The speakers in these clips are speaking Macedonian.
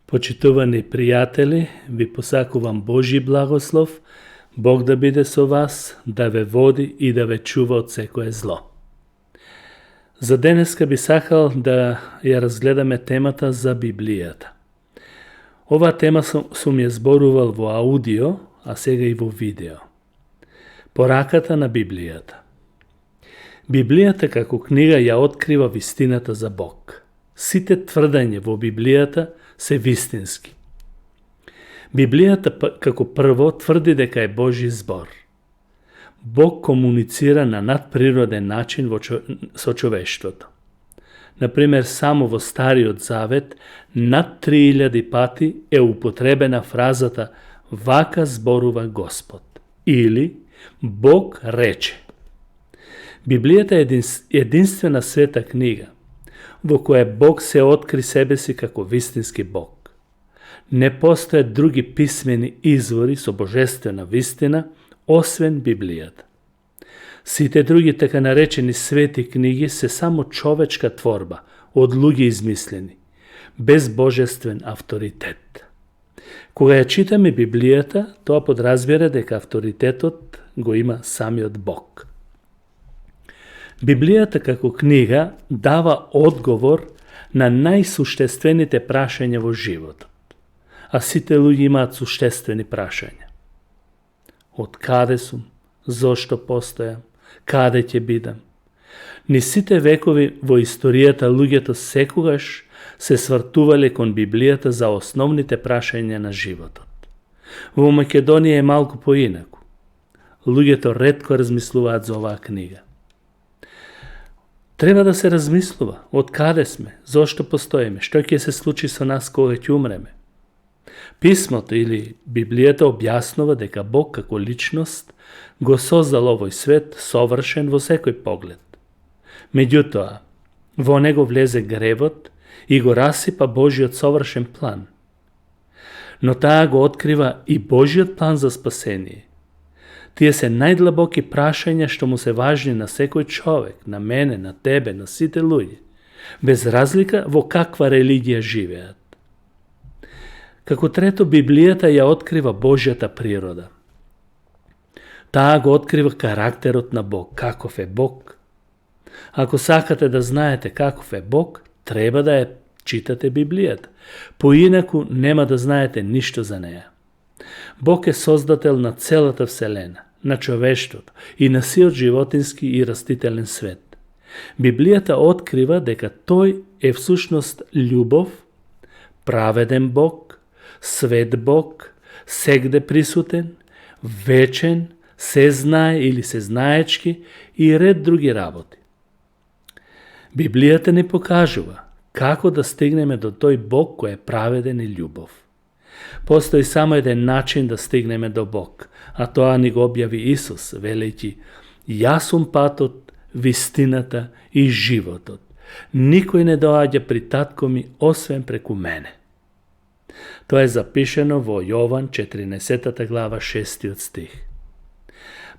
Почитувани пријатели, ви посакувам Божи благослов, Бог да биде со вас, да ве води и да ве чува од секое зло. За денеска би сакал да ја разгледаме темата за Библијата. Оваа тема сум ја зборувал во аудио, а сега и во видео. Пораката на Библијата. Библијата како книга ја открива вистината за Бог. Сите тврдање во Библијата се вистински. Библијата како прво тврди дека е Божи збор. Бог комуницира на надприроден начин со човештвото. Например, само во Стариот Завет над 3000 пати е употребена фразата "Вака зборува Господ" или "Бог рече". Библијата е единствена света книга во која Бог се откри себе си како вистински Бог. Не постојат други писмени извори со божествена вистина, освен Библијата. Сите други така наречени свети книги се само човечка творба, од луѓе измислени, без божествен авторитет. Кога ја читаме Библијата, тоа подразбира дека авторитетот го има самиот Бог. Библијата како книга дава одговор на најсуштествените прашања во животот. А сите луѓе имаат суштествени прашања. Од каде сум? Зошто постојам? Каде ќе бидам? Ни сите векови во историјата луѓето секогаш се свртувале кон Библијата за основните прашања на животот. Во Македонија е малку поинаку. Луѓето ретко размислуваат за оваа книга. Треба да се размислува од каде сме, зошто постоиме, што ќе се случи со нас кога ќе умреме. Писмото или Библијата објаснува дека Бог како личност го создал овој свет совршен во секој поглед. Меѓутоа, во него влезе гревот и го расипа Божиот совршен план. Но таа го открива и Божиот план за спасение. Тие се најдлабоки прашања што му се важни на секој човек, на мене, на тебе, на сите луѓе, без разлика во каква религија живеат. Како трето, Библијата ја открива Божјата природа. Таа го открива карактерот на Бог, каков е Бог. Ако сакате да знаете каков е Бог, треба да ја читате Библијата. Поинаку нема да знаете ништо за неа. Бог е создател на целата вселена, на човештвото и на сиот животински и растителен свет. Библијата открива дека тој е всушност љубов, праведен Бог, свет Бог, сегде присутен, вечен, се знае или се знаечки и ред други работи. Библијата ни покажува како да стигнеме до тој Бог кој е праведен и љубов. Постои само еден начин да стигнеме до Бог, а тоа ни го објави Исус, велејќи: "Јас сум патот, вистината и животот. Никој не доаѓа при татко ми освен преку мене." Тоа е запишено во Јован 14 глава 6 стих.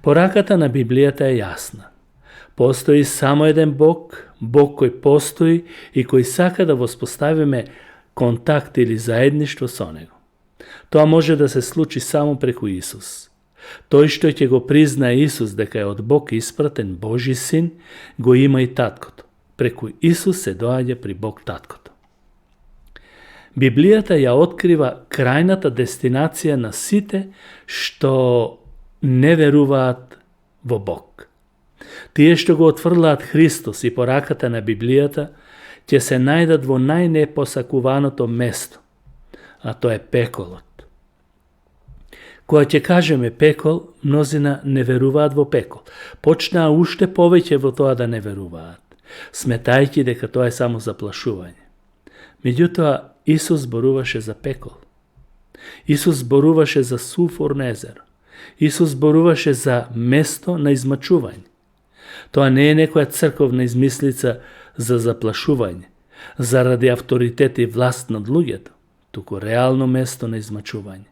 Пораката на Библијата е јасна. Постои само еден Бог, Бог кој постои и кој сака да воспоставиме контакт или заедништво со Него. Тоа може да се случи само преку Исус. Тој што ќе го признае Исус дека е од Бог испратен Божи син, го има и таткото. Преку Исус се доаѓа при Бог таткото. Библијата ја открива крајната дестинација на сите што не веруваат во Бог. Тие што го отфрлаат Христос и пораката на Библијата ќе се најдат во најнепосакуваното место, а тоа е пеколот. Кога ќе кажеме пекол, мнозина не веруваат во пекол. Почнаа уште повеќе во тоа да не веруваат, сметајќи дека тоа е само заплашување. Меѓутоа, Исус зборуваше за пекол. Исус зборуваше за сулфурно езеро. Исус зборуваше за место на измачување. Тоа не е некоја црковна измислица за заплашување, заради авторитет и власт над луѓето, туку реално место на измачување.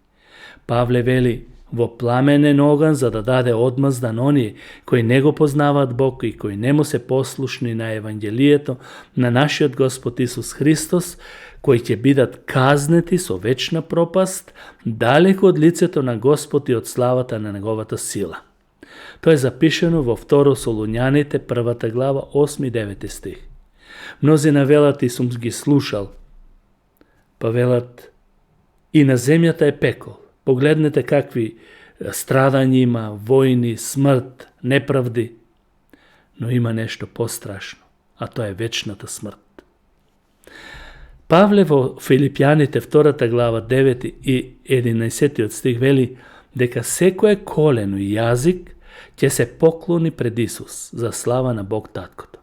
Павле вели: "Во пламенен оган за да даде одмазда на оние кои не го познаваат Бог и кои не му се послушни на Евангелието на нашиот Господ Исус Христос, кои ќе бидат казнети со вечна пропаст, далеко од лицето на Господ и од славата на неговата сила. Тоа е запишено во 2 Солуњаните, 1 глава, 8 и 9 стих. Мнозина велат и сум ги слушал, па велат и на земјата е пекол. Погледнете какви страдања има, војни, смрт, неправди. Но има нешто пострашно, а тоа е вечната смрт. Павле во Филипјаните 2 глава 9 и 11 стих вели дека секое колено и јазик ќе се поклони пред Исус за слава на Бог Таткото.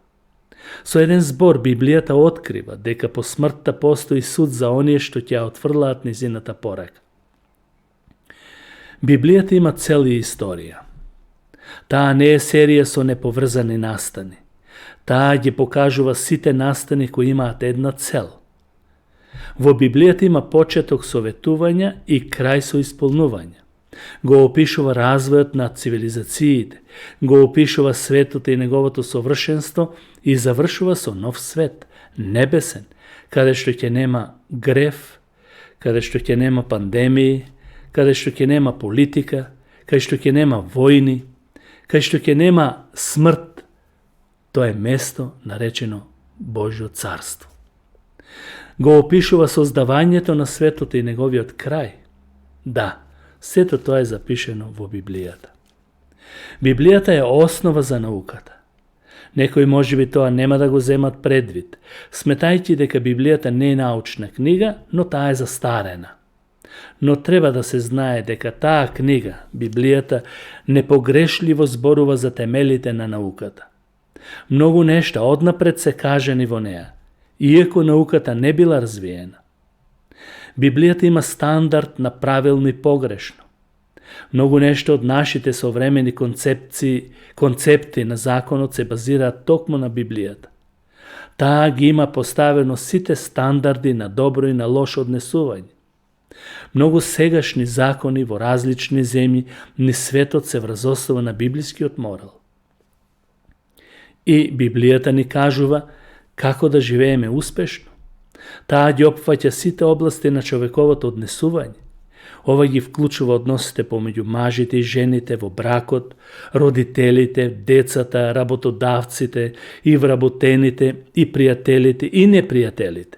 Со еден збор Библијата открива дека по смртта постои суд за оние што ќе отфрлаат низината порака. Библијата има цел и историја. Таа не е серија со неповрзани настани. Таа ги покажува сите настани кои имаат една цел. Во Библијата има почеток со ветувања и крај со исполнување. Го опишува развојот на цивилизациите, го опишува светот и неговото совршенство и завршува со нов свет, небесен, каде што ќе нема грев, каде што ќе нема пандемии, каде што ќе нема политика, каде што ќе нема војни, каде што ќе нема смрт. Тоа е место наречено Божјо царство. Го опишува создавањето на светот и неговиот крај. Да, сето тоа е запишено во Библијата. Библијата е основа за науката. Некои можеби тоа нема да го земат предвид, сметајќи дека Библијата не е научна книга, но таа е застарена. Но треба да се знае дека таа книга, Библијата, непогрешливо зборува за темелите на науката. Многу нешта однапред се кажани во неа, иако науката не била развиена. Библијата има стандард на правилно и погрешно. Многу нешто од нашите современи концепти на законот се базираат токму на Библијата. Таа ги има поставено сите стандарди на добро и на лошо однесување. Многу сегашни закони во различни земји низ светот се вразосува на библискиот морал. И Библијата ни кажува како да живееме успешно. Таа ги опфаќа сите области на човековото однесување. Ова ги вклучува односите помеѓу мажите и жените во бракот, родителите, децата, работодавците, и вработените, и пријателите, и непријателите.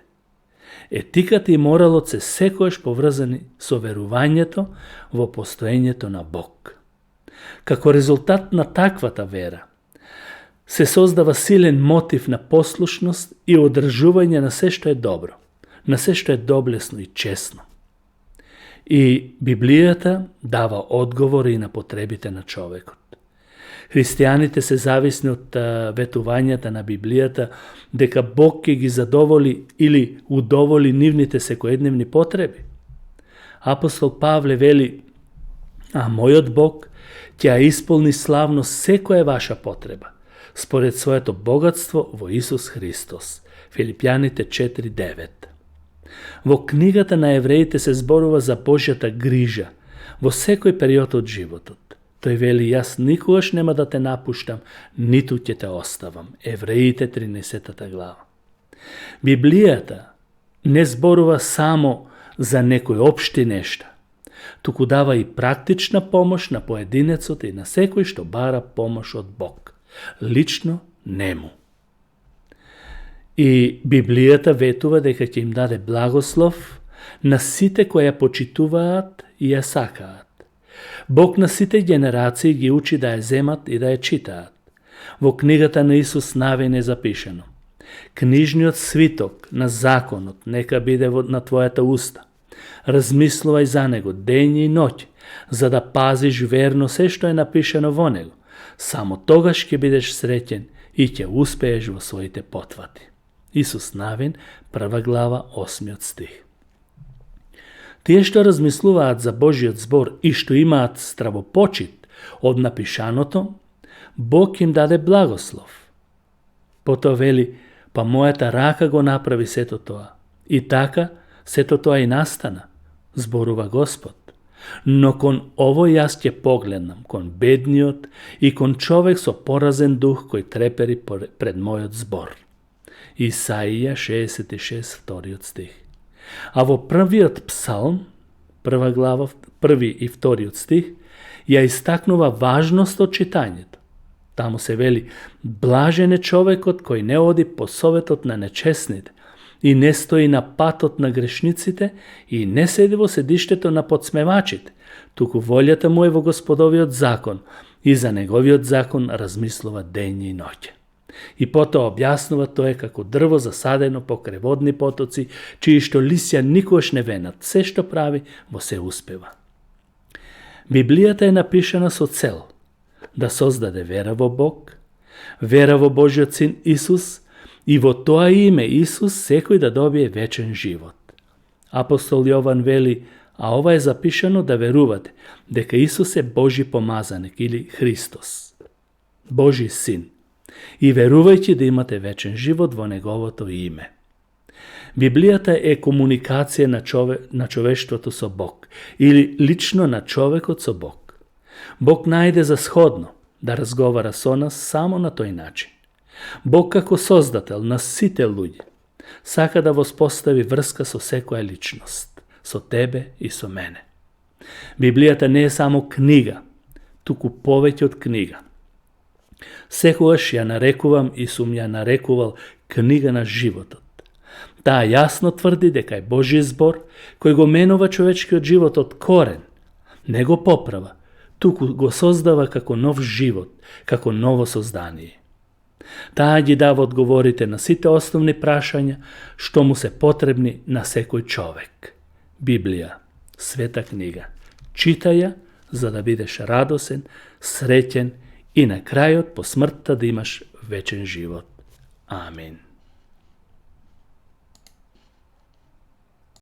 Етиката и моралот се секојаш поврзани со верувањето во постоењето на Бог. Како резултат на таквата вера, се создава силен мотив на послушност и одржување на се што е добро, на се што е доблесно и честно. И Библијата дава одговори на потребите на човекот. Христијаните се зависни од ветувањата на Библијата дека Бог ќе ги задоволи или удоволи нивните секојдневни потреби. Апостол Павле вели: а мојот Бог ќе ја исполни славно секоја ваша потреба, според своето богатство во Исус Христос. Филипјаните 4:9. Во книгата на евреите се зборува за Божјата грижа во секој период од животот. Тој вели: јас никогаш нема да те напуштам, ниту ќе те оставам. Евреите 13 глава. Библијата не зборува само за некои општи нешта, туку дава и практична помош на поединецот и на секој што бара помош од Бог, лично нему. И Библијата ветува дека ќе им даде благослов на сите кои ја почитуваат и ја сакаат. Бог на сите генерации ги учи да ја земат и да ја читаат. Во книгата на Исус Навин е запишено: книжниот свиток на законот нека биде на твојата уста. Размислувај за него дење и ноќ, за да пазиш верно се што е напишано во него. Само тогаш ќе бидеш среќен и ќе успееш во своите потвати. Исус Навин, 1 глава, 8 стих. Тие што размислуваат за Божиот збор и што имаат стравопочит од напишаното, Бог им даде благослов. Потоа вели: па мојата рака го направи сето тоа. И така, сето тоа и настана, зборува Господ. Но кон ово јас ќе погледнам, кон бедниот и кон човек со поразен дух кој трепери пред мојот збор. Исаија 66, 2 стих. А во првиот псалм, прва глава, први и вториот стих, ја истакнува важност од читањето. Таму се вели: блажен е човекот кој не оди по советот на нечесните и не стои на патот на грешниците и не седи во седиштето на подсмевачите, туку волјата му е во Господовиот закон и за неговиот закон размислува дење и ноќе. И потоа објаснува тоа како дрво засадено покрај водни потоци, чии што лисја никогаш не венат, се што прави во се успева. Библијата е напишана со цел да создаде вера во Бог, вера во Божиот син Исус и во тоа име Исус секој да добие вечен живот. Апостол Јован вели: а ова е запишано да верувате дека Исус е Божи помазаник или Христос, Божи син, и верувајќи да имате вечен живот во неговото име. Библијата е комуникација на човештвото со Бог или лично на човекот со Бог. Бог најде за сходно да разговара со нас само на тој начин. Бог како создател на сите луѓе сака да воспостави врска со секоја личност, со тебе и со мене. Библијата не е само книга, туку повеќе од книга. Секогаш ја нарекувам и сум ја нарекувал книга на животот. Таа јасно тврди дека е Божи збор кој го менува човечкиот живот од корен, не го поправа, туку го создава како нов живот, како ново создание. Таа ги дава одговорите на сите основни прашања што му се потребни на секој човек. Библија, света книга. Читај ја за да бидеш радосен, среќен и на крајот по смртта да имаш вечен живот. Амин.